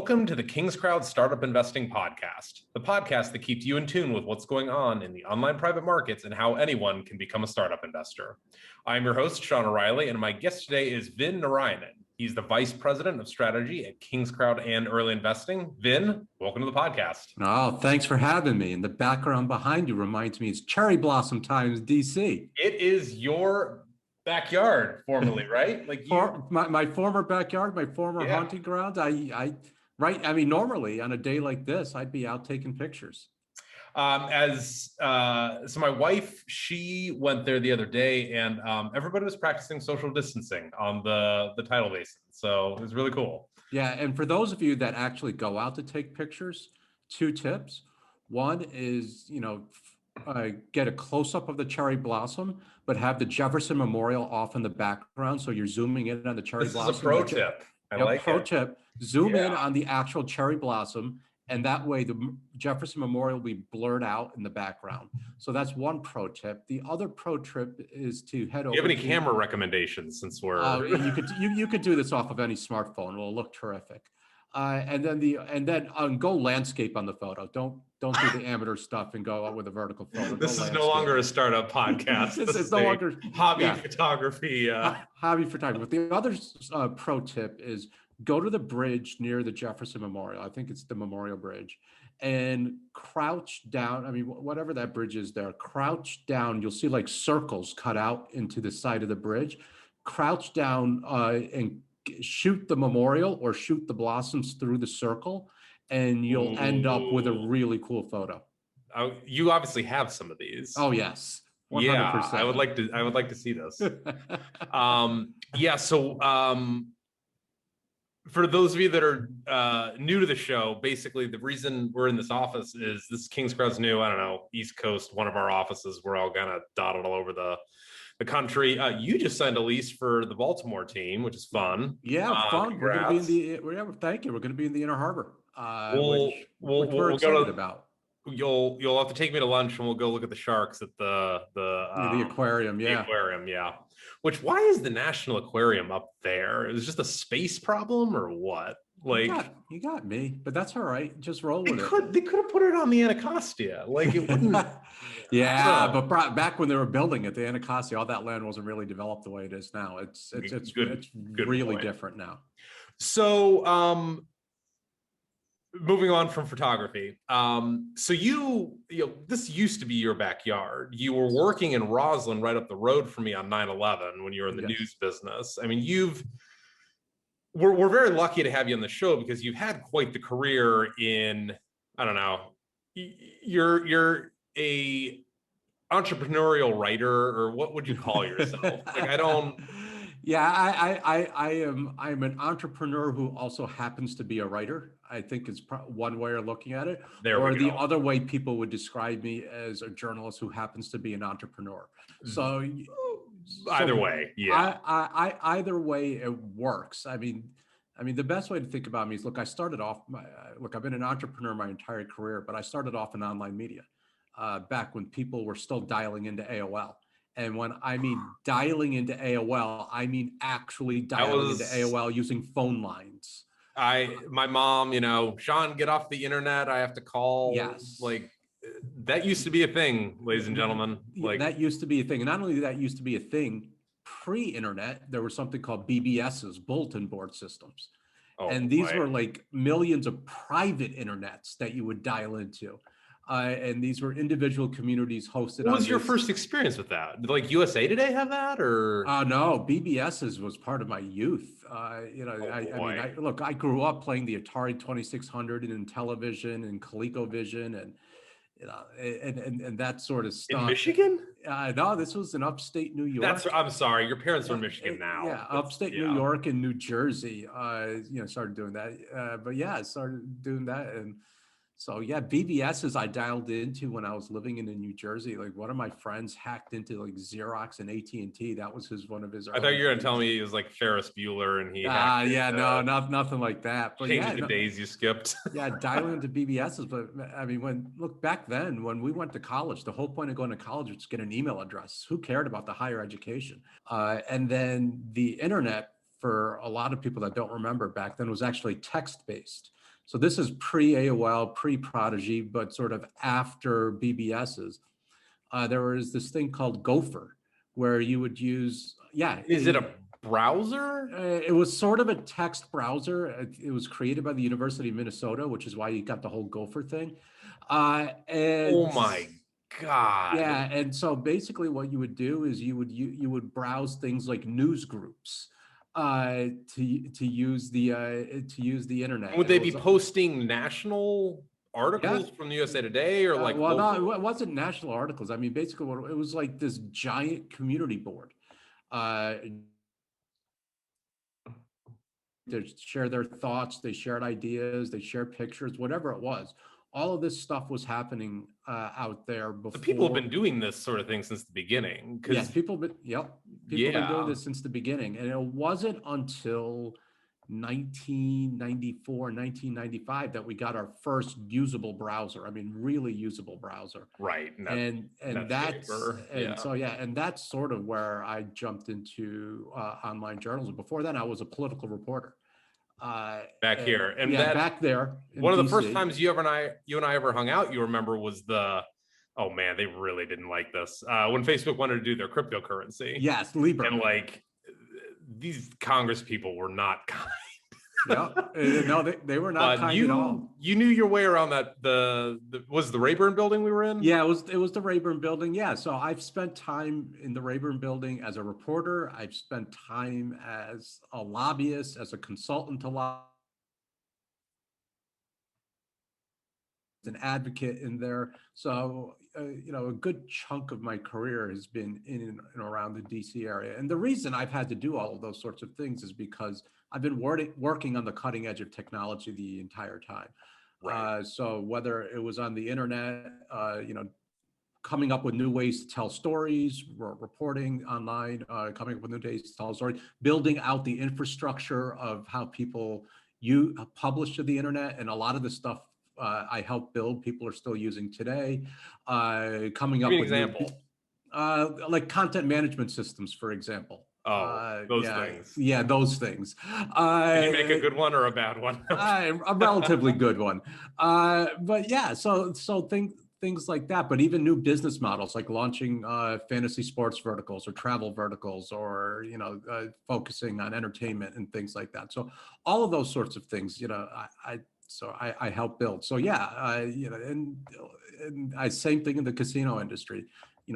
Welcome to the KingsCrowd Startup Investing Podcast, the podcast that keeps you in tune with what's going on in the online private markets and how anyone can become a startup investor. I'm your host, Sean O'Reilly, and my guest today is Vin Narayanan. He's the Vice President of Strategy at KingsCrowd and Early Investing. Vin, welcome to the podcast. Oh, thanks for having me. And the background behind you reminds me it's Cherry Blossom Times, DC. It is your backyard, formerly, right? Like my former backyard, my former hunting grounds. Normally on a day like this, I'd be out taking pictures. So my wife, she went there the other day, and everybody was practicing social distancing on the tidal basin. So it was really cool. Yeah, and for those of you that actually go out to take pictures, two tips. One is, get a close-up of the cherry blossom, but have the Jefferson Memorial off in the background, so you're zooming in on the cherry blossom. This is a pro tip. I like it. Pro tip, zoom in on the actual cherry blossom, and that way the Jefferson Memorial will be blurred out in the background. So that's one pro tip. The other pro tip is to head over. Do you have any camera recommendations since we're... You could do this off of any smartphone. It'll look terrific. And then go landscape on the photo. Don't do the amateur stuff and go out with a vertical photo. This is no longer a startup podcast. It's no longer hobby photography. Hobby photography. The other pro tip is go to the bridge near the Jefferson Memorial. I think it's the Memorial Bridge, and crouch down. I mean, whatever that bridge is there, crouch down. You'll see like circles cut out into the side of the bridge. Crouch down and shoot the memorial or shoot the blossoms through the circle, and you'll end up with a really cool photo. You obviously have some of these. Oh yes. 100%. Yeah, I would like to see this. So for those of you that are new to the show, basically the reason we're in this office is this KingsCrowd's new, East Coast, one of our offices. We're all kind of dotted all over the country. You just signed a lease for the Baltimore team, which is fun. Yeah, fun. Congrats. We're going to be in the thank you. We're going to be in the Inner Harbor, which we're we'll excited about. You'll have to take me to lunch, and we'll go look at the sharks at the aquarium. Yeah, the aquarium. Yeah. Why is the National Aquarium up there? Is it just a space problem or what? Like you got me, but that's all right. Just roll with it. They could have put it on the Anacostia. Like it wouldn't. Yeah, but back when they were building it, the Anacostia, all that land wasn't really developed the way it is now. It's really different now. So moving on from photography. So this used to be your backyard. You were working in Roslyn right up the road from me on 9/11 when you were in the news business. I mean, we're very lucky to have you on the show because you've had quite the career in, you're a entrepreneurial writer, or what would you call yourself? I'm an entrepreneur who also happens to be a writer. I think is one way of looking at it. The other way people would describe me as a journalist who happens to be an entrepreneur. So either way, yeah. Either way, it works. I mean, the best way to think about me is, look, I've been an entrepreneur my entire career, but I started off in online media back when people were still dialing into AOL. And when I mean dialing into AOL, I mean actually dialing into AOL using phone lines. My mom, Sean, get off the internet. I have to call. Yes. That used to be a thing, ladies and gentlemen. That used to be a thing. And not only that used to be a thing, pre-internet, there was something called BBSs, bulletin board systems. And these were like millions of private internets that you would dial into. And these were individual communities hosted. What was your first experience with that? Did USA Today have that, or? No, BBSs was part of my youth. I grew up playing the Atari 2600 and in television and ColecoVision and that sort of stuff. In Michigan? No, this was in upstate New York. I'm sorry, your parents are in Michigan now. Yeah, upstate New York and New Jersey. Started doing that. I started doing that, and so BBSs I dialed into when I was living in New Jersey. Like one of my friends hacked into like Xerox and AT&T. That was one of his. I thought you were going to tell me he was like Ferris Bueller and he. Nothing like that. But changing the days you skipped. Dialing into BBSs. But I mean, back then when we went to college, the whole point of going to college was to get an email address. Who cared about the higher education? And then the internet, for a lot of people that don't remember, back then was actually text-based. So this is pre-AOL, pre-Prodigy, but sort of after BBSs. There was this thing called Gopher, where you would use, Is it a browser? It was sort of a text browser. It was created by the University of Minnesota, which is why you got the whole Gopher thing. And Oh my God. yeah, and so basically what you would do is you would browse things like news groups to use the internet. Would And they it be was, posting national articles from the USA Today or like well, local? no, it wasn't national articles. I mean, basically, it was like this giant community board. They share their thoughts, they shared ideas, they shared pictures, whatever it was. All of this stuff was happening out there before. The people have been doing this sort of thing since the beginning. Yes, people have been doing this since the beginning. And it wasn't until 1994, 1995 that we got our first usable browser. I mean, really usable browser. Right. And that's and that's sort of where I jumped into online journalism. Before then, I was a political reporter. Back here. And back there. One of the DC. first times you and I ever hung out, you remember, was oh man, they really didn't like this. When Facebook wanted to do their cryptocurrency. Yes, Libra. And like these Congress people were not kind. No, they were not kind at all. You knew your way around that. Was the Rayburn building we were in? Yeah, it was the Rayburn building. Yeah, so I've spent time in the Rayburn building as a reporter. I've spent time as a lobbyist, as a consultant to an advocate in there. So, a good chunk of my career has been in and around the DC area. And the reason I've had to do all of those sorts of things is because I've been working on the cutting edge of technology the entire time. Right. So whether it was on the internet, coming up with new ways to tell stories, reporting online, coming up with new ways to tell stories, building out the infrastructure of how people publish to the internet, and a lot of the stuff I helped build, people are still using today. Coming up with an example, like content management systems, for example. Those things. Yeah, those things. Did you make a good one or a bad one? A relatively good one. But yeah, so things like that. But even new business models, like launching fantasy sports verticals or travel verticals, or focusing on entertainment and things like that. So all of those sorts of things, I help build. So yeah, and I same thing in the casino industry.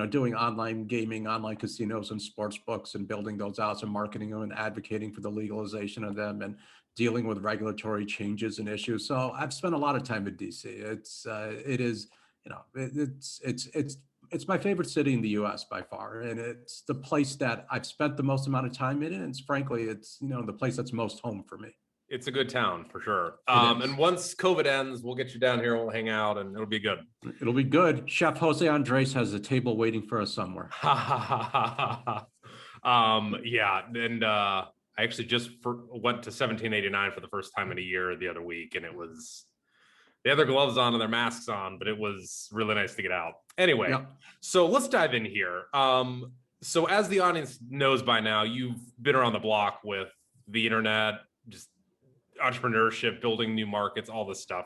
Doing online gaming, online casinos and sports books, and building those out and marketing them and advocating for the legalization of them and dealing with regulatory changes and issues. So I've spent a lot of time in DC. It's my favorite city in the US by far. And it's the place that I've spent the most amount of time in. And it's the place that's most home for me. It's a good town for sure. And once COVID ends, we'll get you down here. We'll hang out, and it'll be good. It'll be good. Chef Jose Andres has a table waiting for us somewhere. Yeah, and I actually just went to 1789 for the first time in a year the other week, and they had their gloves on and their masks on, but it was really nice to get out. Anyway, yep. So let's dive in here. So as the audience knows by now, you've been around the block with the internet, just entrepreneurship, building new markets, all this stuff.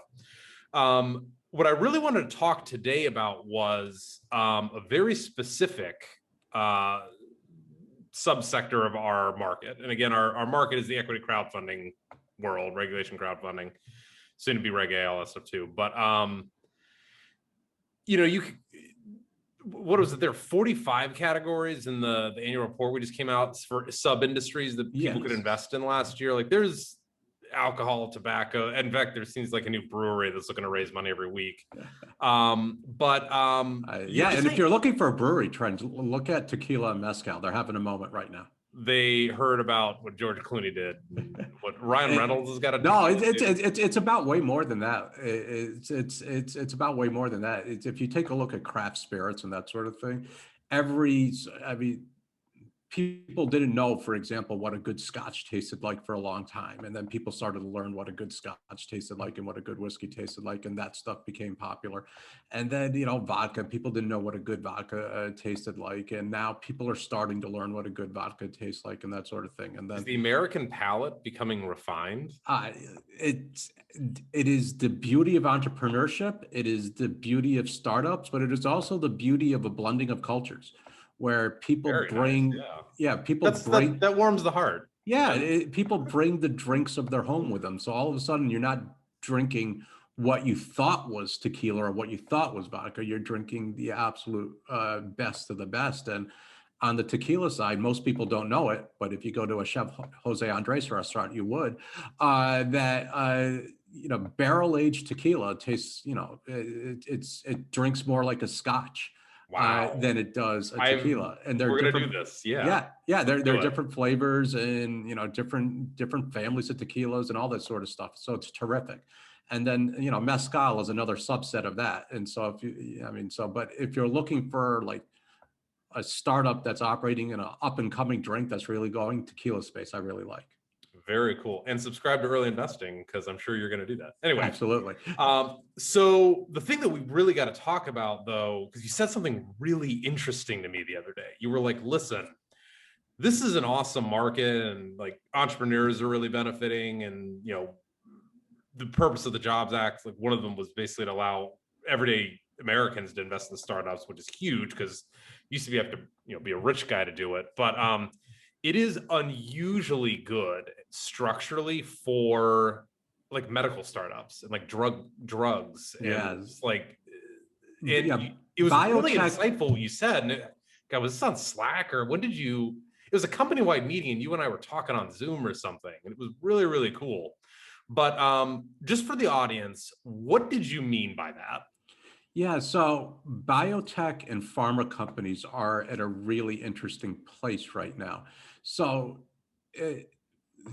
What I really wanted to talk today about was a very specific subsector of our market. And again, our market is the equity crowdfunding world, regulation crowdfunding, soon to be Reg A, all that stuff too. But what was it? There are 45 categories in the annual report we just came out for sub industries that people could invest in last year. Like there's alcohol, tobacco. In fact, there seems like a new brewery that's looking to raise money every week. And if you're looking for a brewery trend, look at tequila and mezcal. They're having a moment right now. They heard about what George Clooney did, what Ryan Reynolds has got to do. No, it's about way more than that. It's about way more than that. If you take a look at craft spirits and that sort of thing, people didn't know, for example, what a good scotch tasted like for a long time. And then people started to learn what a good scotch tasted like and what a good whiskey tasted like. And that stuff became popular. And then, vodka, people didn't know what a good vodka tasted like. And now people are starting to learn what a good vodka tastes like and that sort of thing. And Is then the American palate becoming refined? it is the beauty of entrepreneurship. It is the beauty of startups, but it is also the beauty of a blending of cultures where people Very nice. bring, Yeah. people bring, That warms the heart. people bring the drinks of their home with them. So all of a sudden you're not drinking what you thought was tequila or what you thought was vodka. You're drinking the absolute best of the best. And on the tequila side, most people don't know it, but if you go to a Chef Jose Andres restaurant, you would, barrel aged tequila tastes, it drinks more like a scotch. Wow. Than it does a tequila. And they're We're gonna different. do this. Yeah. Yeah. There are different flavors and different families of tequilas and all that sort of stuff. So it's terrific. And then mezcal is another subset of that. And so but if you're looking for like a startup that's operating in an up and coming drink that's really going, tequila space, I really like. Very cool. And subscribe to Early Investing because I'm sure you're going to do that. Anyway, absolutely. So the thing that we really got to talk about, though, because you said something really interesting to me the other day. You were like, "Listen, this is an awesome market, and like entrepreneurs are really benefiting, and the purpose of the Jobs Act, like one of them was basically to allow everyday Americans to invest in startups, which is huge because used to be have to be a rich guy to do it, but it is unusually good structurally for like medical startups and like drugs. And it was biotech. Really insightful what you said. And God, was this on Slack or when did you, it was a company-wide meeting and you and I were talking on Zoom or something. And it was really, really cool. But just for the audience, what did you mean by that? Yeah, so biotech and pharma companies are at a really interesting place right now. So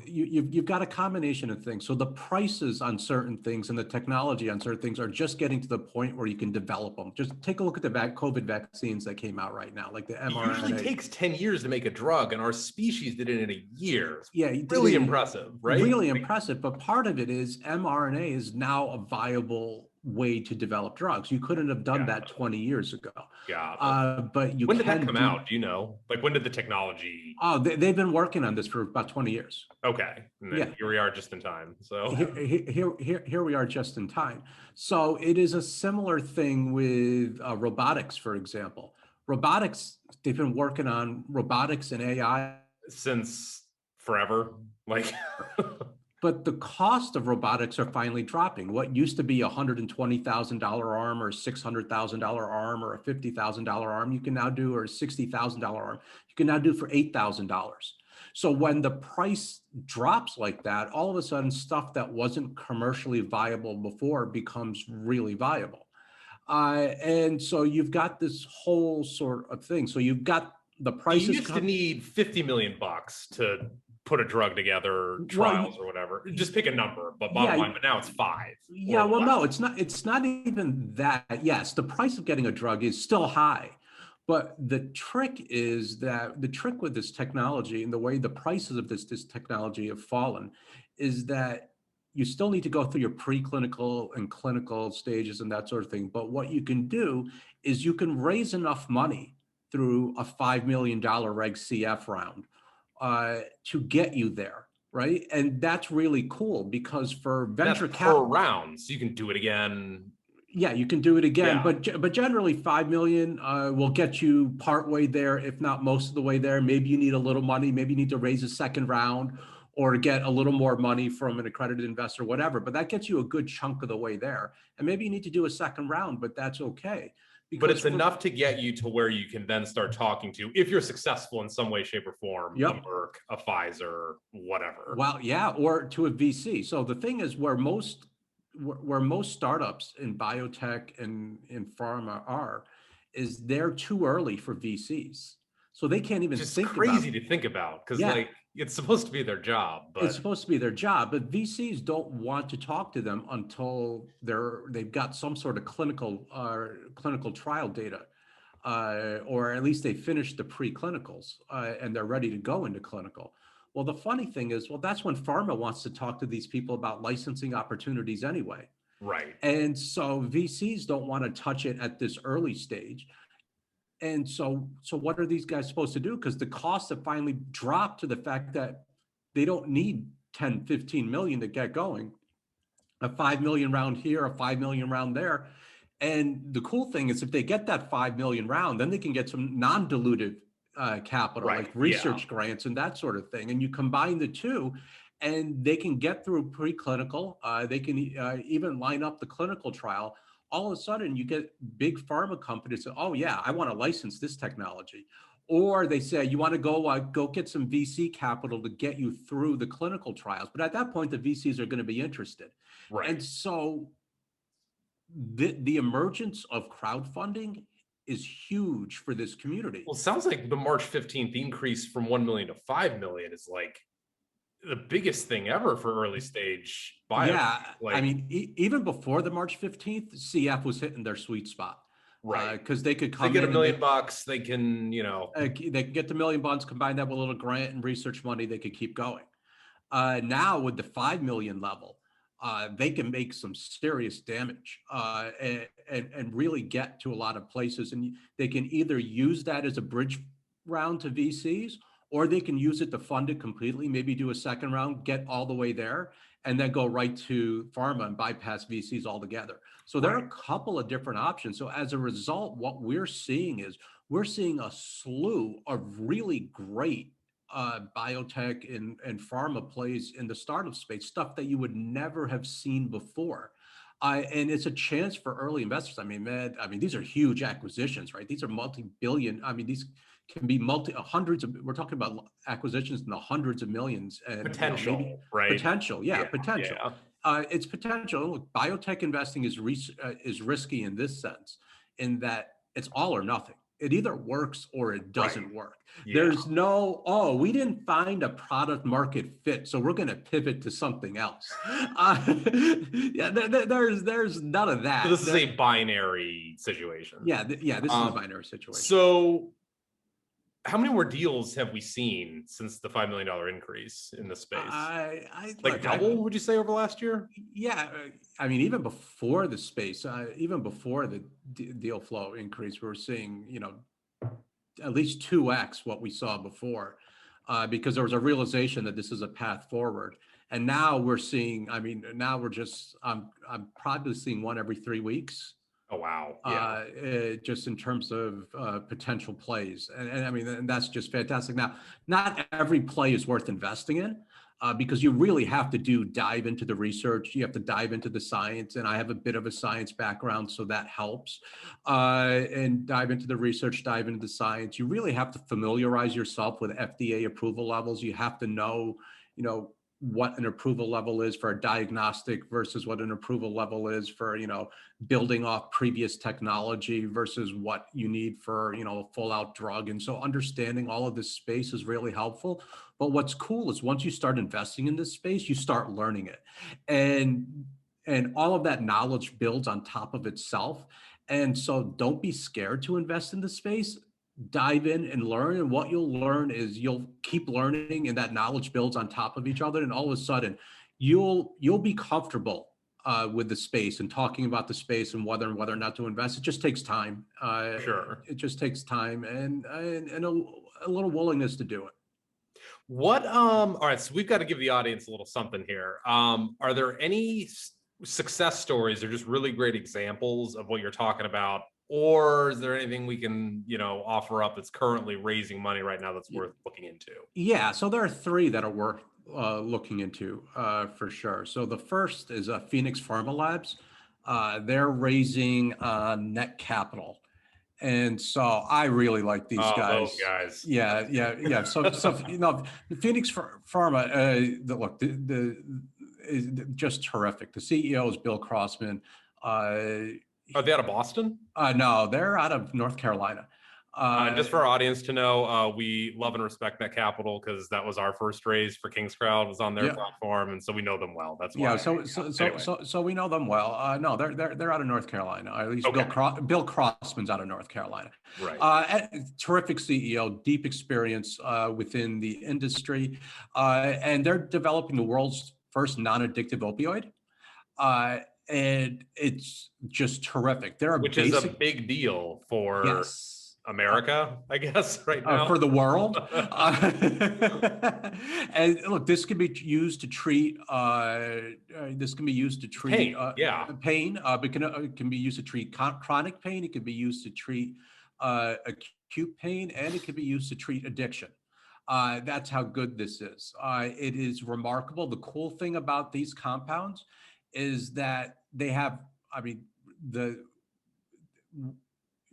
you've got a combination of things. So the prices on certain things and the technology on certain things are just getting to the point where you can develop them. Just take a look at the COVID vaccines that came out right now, like the mRNA. It usually takes 10 years to make a drug, and our species did it in a year. Yeah, really impressive, right? Really impressive. But part of it is mRNA is now a viable way to develop drugs. You couldn't have done that 20 years ago. Yeah. But when did that come out? Do you know? Like when did the technology? Oh, they've been working on this for about 20 years. Okay. And then here we are just in time. So here we are just in time. So it is a similar thing with robotics, for example. Robotics, they've been working on robotics and AI since forever. Like but the cost of robotics are finally dropping. What used to be $120,000 arm or $600,000 arm or a $50,000 arm, you can now do, or a $60,000 arm, you can now do for $8,000. So when the price drops like that, all of a sudden stuff that wasn't commercially viable before becomes really viable. And so you've got this whole sort of thing. So you've got the prices. You used to need $50 million to put a drug together, trials or whatever. Just pick a number, but bottom line, but now it's 5. Yeah, well, no, it's not even that. Yes, the price of getting a drug is still high. But the trick with this technology and the way the prices of this technology have fallen is that you still need to go through your preclinical and clinical stages and that sort of thing. But what you can do is you can raise enough money through a $5 million Reg CF round to get you there, right? And that's really cool because for venture capital per round, so you can do it again. Yeah, you can do it again, but generally 5 million will get you partway there, if not most of the way there. Maybe you need a little money, maybe you need to raise a second round or get a little more money from an accredited investor, whatever, but that gets you a good chunk of the way there. And maybe you need to do a second round, but that's okay. But it's enough to get you to where you can then start talking to, if you're successful in some way, shape, or form, a Merck, a Pfizer, whatever. Well, yeah, or to a VC. So the thing is where most startups in biotech and in pharma is they're too early for VCs. So they can't even think about it. It's crazy to think about because it's supposed to be their job. But it's supposed to be their job, but VCs don't want to talk to them until they've got some sort of clinical trial data. or at least they finished the preclinicals and they're ready to go into clinical. Well, the funny thing is, well, that's when pharma wants to talk to these people about licensing opportunities anyway. Right. And so VCs don't want to touch it at this early stage. And so what are these guys supposed to do? Because the costs have finally dropped to the fact that they don't need 10, 15 million to get going. A 5 million round here, a 5 million round there. And the cool thing is if they get that 5 million round, then they can get some non-dilutive capital, Right. like research grants and that sort of thing. And you combine the two and they can get through preclinical. They can even line up the clinical trial. All of a sudden you get big pharma companies say, oh yeah, I want to license this technology. Or they say, you want to go get some VC capital to get you through the clinical trials. But at that point, the VCs are going to be interested. Right. And so the emergence of crowdfunding is huge for this community. Well, it sounds like the March 15th increase from 1 million to 5 million is like the biggest thing ever for early stage biotech. Yeah, Like, I mean, even before the March 15th, CF was hitting their sweet spot. right. Because they could come They get in $1 million bucks, they can, they could get the $1 million, combine that with a little grant and research money, they could keep going. Now with the 5 million level, they can make some serious damage and really get to a lot of places. And they can either use that as a bridge round to VCs, or they can use it to fund it completely, maybe do a second round, get all the way there, and then go right to pharma and bypass VCs altogether. So there are a couple of different options. So as a result, what we're seeing is we're seeing a slew of really great biotech and pharma plays in the startup space, stuff that you would never have seen before. And it's a chance for early investors. I mean, man, these are huge acquisitions, right? These are multi-billion. These can be hundreds of, we're talking about acquisitions in the hundreds of millions and potential, maybe right? Potential. It's potential. Look, biotech investing is risky in this sense, in that it's all or nothing. It either works or it doesn't work. There's no, oh, we didn't find a product market fit, so we're going to pivot to something else. There's none of that. So this is a binary situation. This is a binary situation. So how many more deals have we seen since the $5 million increase in the space? Double, would you say, over last year? Yeah, even before the space, even before the deal flow increase, we were seeing, at least 2x what we saw before, because there was a realization that this is a path forward. And now we're seeing, now we're just, I'm probably seeing one every 3 weeks. Oh, wow. Just in terms of potential plays. And that's just fantastic. Now, not every play is worth investing in because you really have to dive into the research. You have to dive into the science. And I have a bit of a science background, so that helps. And dive into the research, dive into the science. You really have to familiarize yourself with FDA approval levels. You have to know, what an approval level is for a diagnostic versus what an approval level is for, building off previous technology versus what you need for, a full out drug. And so understanding all of this space is really helpful. But what's cool is once you start investing in this space, you start learning it. And all of that knowledge builds on top of itself. And so don't be scared to invest in the space. Dive in and learn, and what you'll learn is you'll keep learning, and that knowledge builds on top of each other, and all of a sudden you'll be comfortable with the space and talking about the space and whether or not to invest. It just takes time. Sure. It just takes time and a little willingness to do it. All right, so we've got to give the audience a little something here. Are there any success stories or just really great examples of what you're talking about? Or is there anything we can, offer up that's currently raising money right now that's worth looking into? Yeah, so there are 3 that are worth looking into for sure. So the first is Phoenix Pharma Labs. They're raising net capital. And so I really like these guys. Those guys. Yeah. So Phoenix Pharma, look, is just terrific. The CEO is Bill Crossman. Are they out of Boston? No, they're out of North Carolina. Just for our audience to know, we love and respect Net Capital because that was our first raise for KingsCrowd, was on their platform, and so we we know them well. That's why. So we know them well. No, they're out of North Carolina. At least Bill Crossman's out of North Carolina. Right. Terrific CEO, deep experience within the industry, and they're developing the world's first non-addictive opioid. And it's just terrific. Which is a big deal for America, I guess, right now. For the world. And look, this can be used to treat pain. Pain. It can be used to treat chronic pain. It can be used to treat acute pain, and it can be used to treat addiction. That's how good this is. It is remarkable. The cool thing about these compounds is that they have,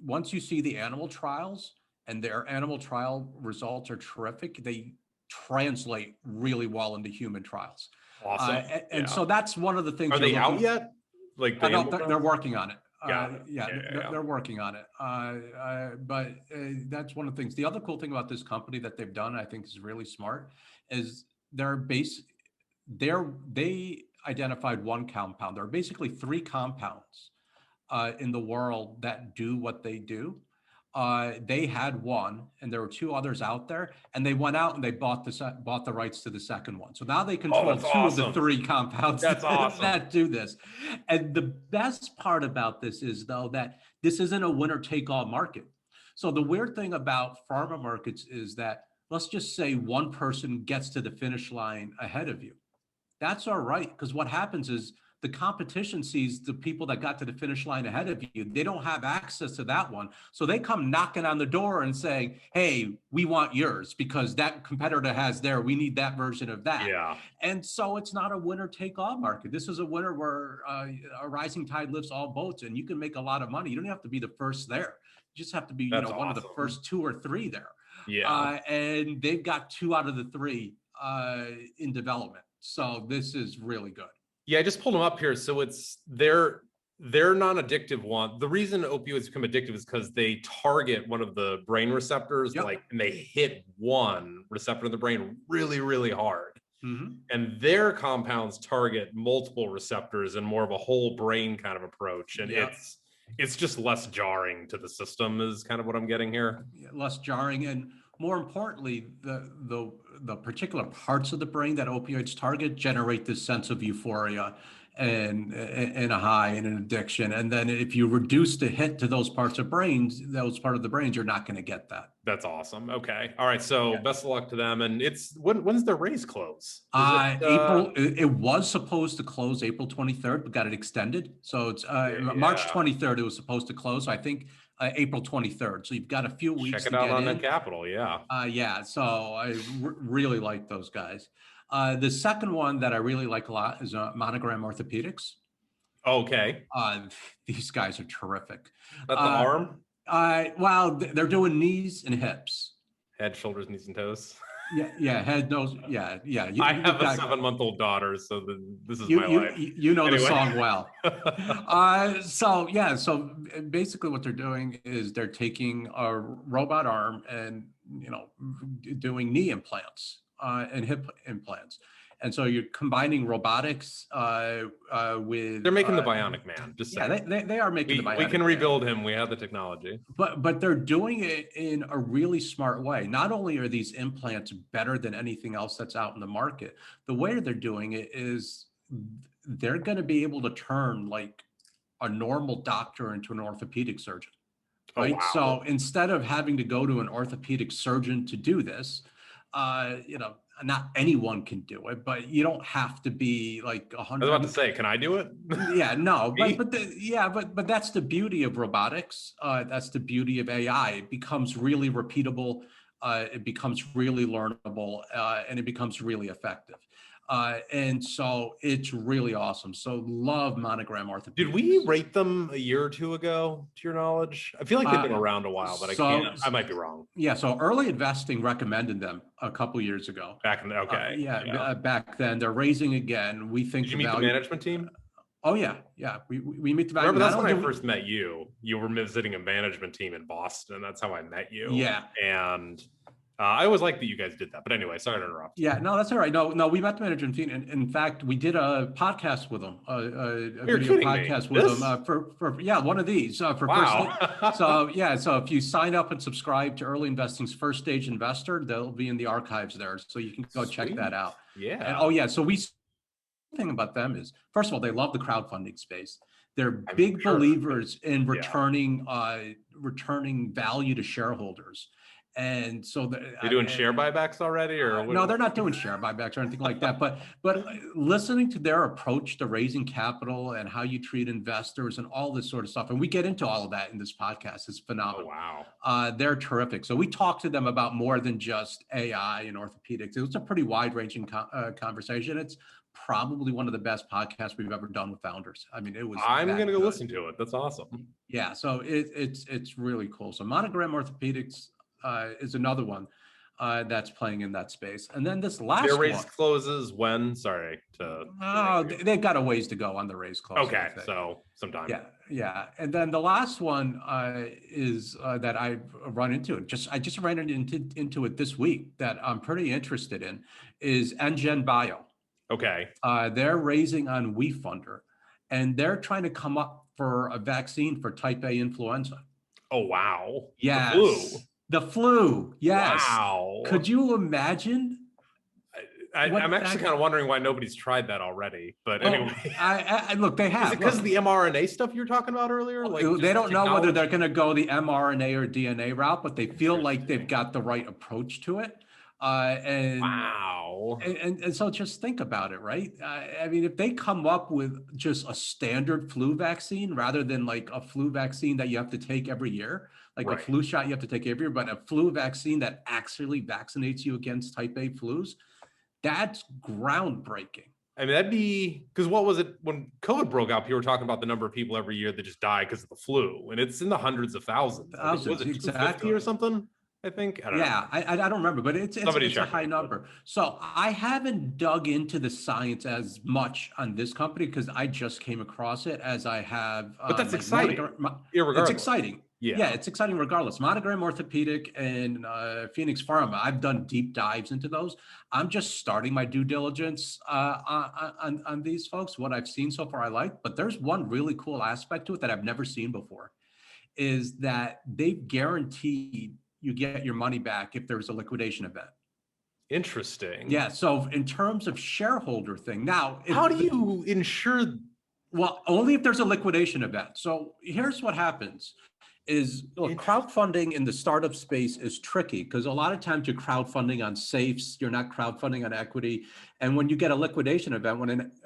once you see the animal trials, and their animal trial results are terrific, they translate really well into human trials. Awesome. And so that's one of the things. Are they out yet? Like they're working on it. They're working on it. But that's one of the things. The other cool thing about this company that they've done, I think is really smart, is they identified one compound. There are basically 3 compounds in the world that do what they do. They had one, and there were 2 others out there, and they went out and they bought the rights to the second one. So now they control 2 of the 3 compounds that do this. And the best part about this is, though, that this isn't a winner-take-all market. So the weird thing about pharma markets is that, let's just say one person gets to the finish line ahead of you. That's all right, because what happens is the competition sees the people that got to the finish line ahead of you. They don't have access to that one. So they come knocking on the door and saying, hey, we want yours because that competitor has we need that version of that. Yeah. And so it's not a winner take all market. This is a winner where a rising tide lifts all boats, and you can make a lot of money. You don't have to be the first there. You just have to be one of the first 2 or 3 there. Yeah. And they've got 2 out of the 3 in development. So this is really good. Yeah, I just pulled them up here. So it's their non-addictive one. The reason opioids become addictive is because they target one of the brain receptors, and they hit one receptor in the brain really, really hard. Mm-hmm. And their compounds target multiple receptors and more of a whole brain kind of approach. And it's just less jarring to the system is kind of what I'm getting here. Less jarring, and more importantly, the particular parts of the brain that opioids target generate this sense of euphoria and a high and an addiction. And then if you reduce the hit to those parts of the brains, you're not going to get that. That's awesome. Okay. All right. So best of luck to them. And when's their raise close? April. It was supposed to close April 23rd, but got it extended. So it's March 23rd. It was supposed to close. So I think April 23rd. So you've got a few weeks. Check it out on Net Capital. Yeah. So I really like those guys. The second one that I really like a lot is Monogram Orthopedics. Okay. These guys are terrific. That's the arm? Well, they're doing knees and hips. Head, shoulders, knees, and toes. Head, nose. Yeah. I have a 7-month-old daughter, so this is my life. You know the song well. So basically what they're doing is they're taking a robot arm and doing knee implants and hip implants. And so you're combining robotics with. They're making the Bionic Man. Just saying. They are making the Bionic Man. We can rebuild him. We have the technology. But they're doing it in a really smart way. Not only are these implants better than anything else that's out in the market, the way they're doing it is they're going to be able to turn like a normal doctor into an orthopedic surgeon. Right. Oh, wow. So instead of having to go to an orthopedic surgeon to do this, not anyone can do it, but you don't have to be like 100. I was about to say, can I do it? Yeah, no, but that's the beauty of robotics. That's the beauty of AI. It becomes really repeatable. It becomes really learnable, and it becomes really effective. And so it's really awesome. So love Monogram Orthopedics. Did we rate them a year or 2 ago, to your knowledge? I feel like they've been around a while, but I might be wrong. Yeah, so Early Investing recommended them a couple years ago. Back then. Back then. They're raising again. We think Did you meet the management team? Oh yeah, yeah. We meet the value. Remember, Not that's when only I do we- first met you. You were visiting a management team in Boston. That's how I met you. Yeah. And I always liked that you guys did that. But anyway, sorry to interrupt. Yeah, no, that's all right. No, we met the management team. And in fact, we did a podcast with them, a You're video kidding me. podcast with them for one of these for Wow. first. So yeah, so if you sign up and subscribe to Early Investing's First Stage Investor, they'll be in the archives there, so you can go check that out. Yeah. And oh yeah, so the thing about them is, first of all, they love the crowdfunding space. They're big believers in returning value to shareholders. And so they're doing share buybacks already, or no, they're not doing share buybacks or anything like that. But listening to their approach to raising capital and how you treat investors and all this sort of stuff, and we get into all of that in this podcast, is phenomenal. Oh, wow. They're terrific. So we talked to them about more than just AI and orthopedics. It was a pretty wide-ranging conversation. It's probably one of the best podcasts we've ever done with founders. I mean, it was. I'm going to go listen to it. That's awesome. Yeah, so it's really cool. So Monogram Orthopedics is another one that's playing in that space. And then this last their raise closes when? Sorry they've got a ways to go on the raise close. Okay, so sometime. Yeah. And then the last one is that I've run into it. I just ran into it this week that I'm pretty interested in is NGen Bio. Okay. They're raising on WeFunder, and they're trying to come up for a vaccine for type A influenza. Oh, wow. Yes. The flu. Yes. Wow. Could you imagine? I'm actually kind of wondering why nobody's tried that already. But anyway, look, they have. Is it because of the mRNA stuff you were talking about earlier? Like, they don't know whether they're going to go the mRNA or DNA route, but they feel like they've got the right approach to it. Wow. And so just think about it, right? I mean, if they come up with just a standard flu vaccine rather than like a flu vaccine that you have to take every year, like a flu shot you have to take every year, but a flu vaccine that actually vaccinates you against type A flus, that's groundbreaking. I mean, that'd be, because what was it when COVID broke out? People were talking about the number of people every year that just die because of the flu, and it's in the hundreds of thousands. Was it 250 or something? I think. I don't know. I don't remember, but it's a high number. So I haven't dug into the science as much on this company because I just came across it as I have. But that's exciting. It's exciting. Yeah, it's exciting regardless. Monogram Orthopedic and Phoenix Pharma, I've done deep dives into those. I'm just starting my due diligence on these folks. What I've seen so far I like, but there's one really cool aspect to it that I've never seen before, is that they've guaranteed you get your money back if there's a liquidation event. Interesting. Yeah, so in terms of shareholder thing, now- How do you ensure? Well, only if there's a liquidation event. So here's what happens. Is look, crowdfunding in the startup space is tricky because a lot of times you're crowdfunding on safes, you're not crowdfunding on equity. And when you get a liquidation event,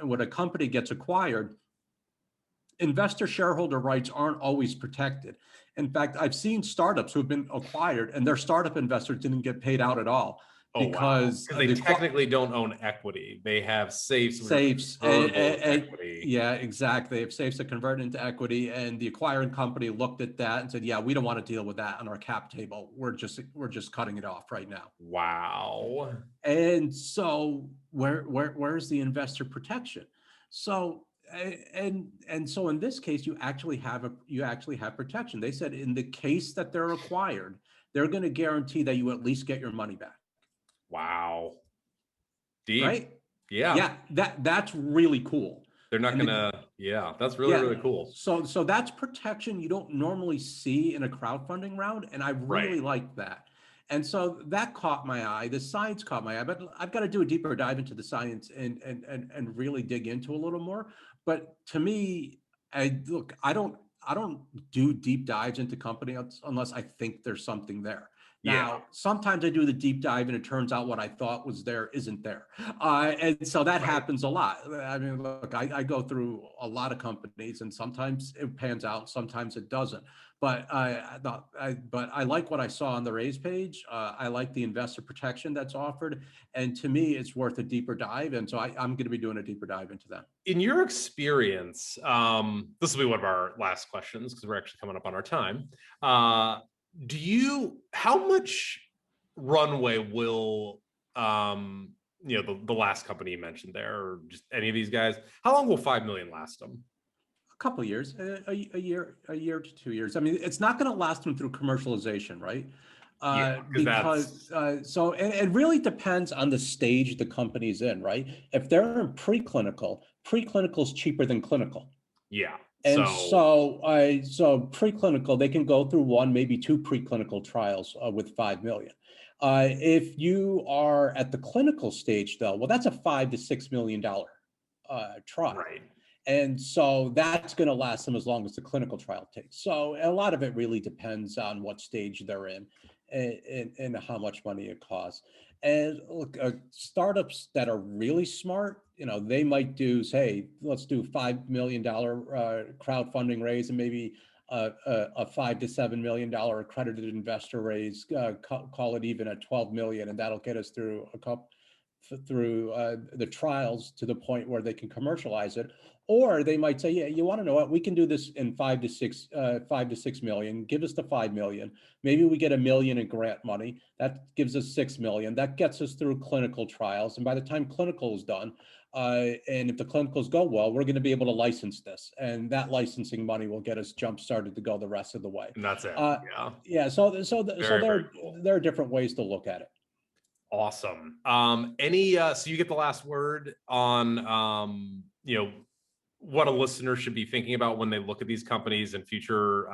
when a company gets acquired, investor shareholder rights aren't always protected. In fact, I've seen startups who have been acquired and their startup investors didn't get paid out at all. Because they technically don't own equity. They have safes. Equity. Yeah, exactly. They have safes that convert into equity, and the acquiring company looked at that and said, "Yeah, we don't want to deal with that on our cap table. We're just cutting it off right now." Wow. And so where's the investor protection? So and so in this case, you actually have protection. They said in the case that they're acquired, they're going to guarantee that you at least get your money back. Wow. Deep. Right? Yeah. That's really cool. They're not gonna, that's really cool. So that's protection you don't normally see in a crowdfunding round. And I really like that. And so that caught my eye. The science caught my eye, but I've got to do a deeper dive into the science and really dig into a little more. But to me, I don't do deep dives into companies unless I think there's something there. Now, sometimes I do the deep dive and it turns out what I thought was there isn't there. And so that happens a lot. I mean, look, I go through a lot of companies and sometimes it pans out, sometimes it doesn't. But I like what I saw on the raise page. I like the investor protection that's offered. And to me, it's worth a deeper dive. And so I'm going to be doing a deeper dive into that. In your experience, this will be one of our last questions because we're actually coming up on our time. How much runway will the last company you mentioned there, or just any of these guys? How long will 5 million last them? A couple of years, a year to 2 years. I mean, it's not going to last them through commercialization, right? Yeah, Because so it really depends on the stage the company's in, right? If they're in preclinical is cheaper than clinical. yeah. And so preclinical, they can go through one, maybe two preclinical trials with 5 million. If you are at the clinical stage, though, well, that's a $5 to $6 million trial. Right. And so that's going to last them as long as the clinical trial takes. So a lot of it really depends on what stage they're in and how much money it costs. And look, startups that are really smart, they might do, say, let's do $5 million crowdfunding raise and maybe a $5 to $7 million accredited investor raise, call it even at 12 million, and that'll get us through the trials to the point where they can commercialize it. Or they might say, yeah, you want to know what, we can do this in 5 to 6 million. Give us the 5 million. Maybe we get $1 million in grant money. That gives us 6 million. That gets us through clinical trials. And by the time clinical is done, and if the clinicals go well, we're going to be able to license this. And that licensing money will get us jump started to go the rest of the way. And that's it. Yeah. So there are different ways to look at it. Awesome. So you get the last word on, what a listener should be thinking about when they look at these companies and future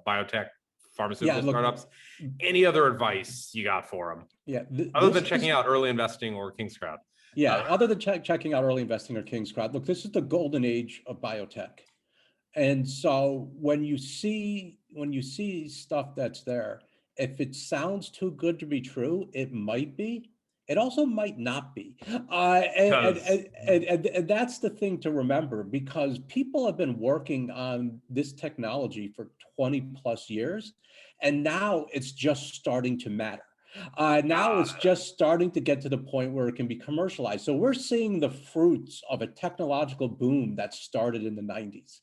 biotech pharmaceutical startups. Any other advice you got for them? Yeah. Other than checking out Early Investing or KingsCrowd. Yeah. Other than checking out Early Investing or KingsCrowd, look, this is the golden age of biotech. And so when you see stuff that's there, if it sounds too good to be true, it might be. It also might not be. And that's the thing to remember, because people have been working on this technology for 20 plus years, and now it's just starting to matter. Now it's just starting to get to the point where it can be commercialized. So we're seeing the fruits of a technological boom that started in the 90s.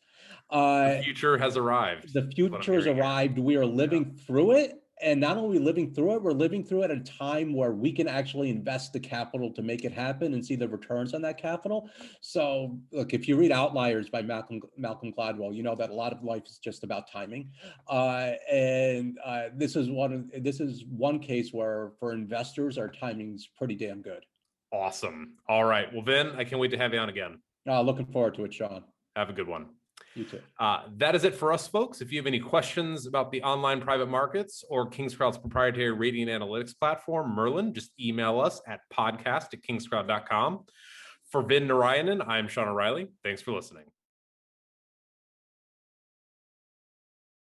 The future has arrived. The future has arrived. We are living through it. And not only living through it, we're living through it at a time where we can actually invest the capital to make it happen and see the returns on that capital. So look, if you read Outliers by Malcolm Gladwell, you know that a lot of life is just about timing. This is one case where for investors, our timing's pretty damn good. Awesome. All right. Well, Vin, I can't wait to have you on again. Looking forward to it, Sean. Have a good one. You too. That is it for us, folks. If you have any questions about the online private markets or KingsCrowd's proprietary rating and analytics platform, Merlin, just email us at podcast@kingscrowd.com. For Vin Narayanan, I'm Sean O'Reilly. Thanks for listening.